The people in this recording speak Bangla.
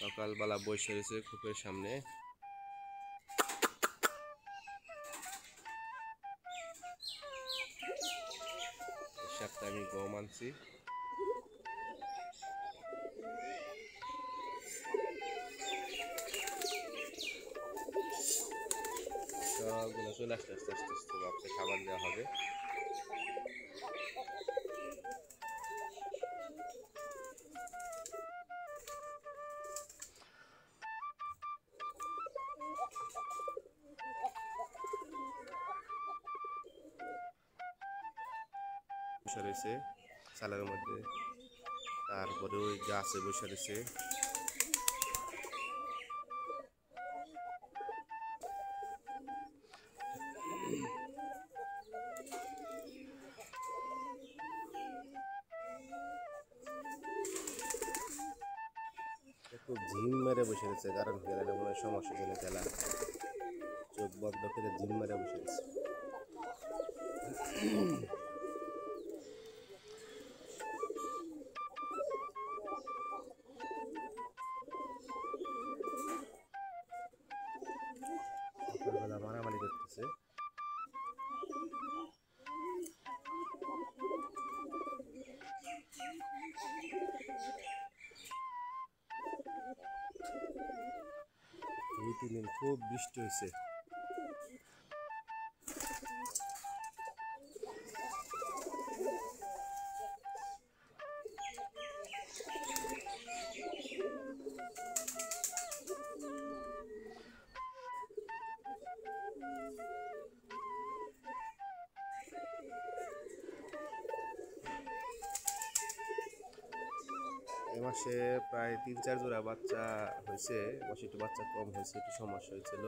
সকালবেলা বসে রয়েছে কূপের সামনে। সপ্তাহে আমি গম আনছি। সবগুলো চলে আস্তে আস্তে আস্তে আস্তে বাপকে খাবার দেওয়া হবে। বসে রয়েছে চালের মধ্যে, তারপরে ওই গাছে বসে রয়েছে। খুব ঝিম মেরে বসে রয়েছে, কারণ গেলে মনে হয় সমস্যা জন্য খেলা চোখ বন্ধ করে ঝিম মেরে বসে রয়েছে। সকালবেলা মারামারি করতেছে। দুই তিন দিন খুব বৃষ্টি হয়েছে। এই মাসে প্রায় ৩-৪ জোড়া বাচ্চা হয়েছে, মাসে একটু বাচ্চা কম হয়েছে, একটু সমস্যা হয়েছিল।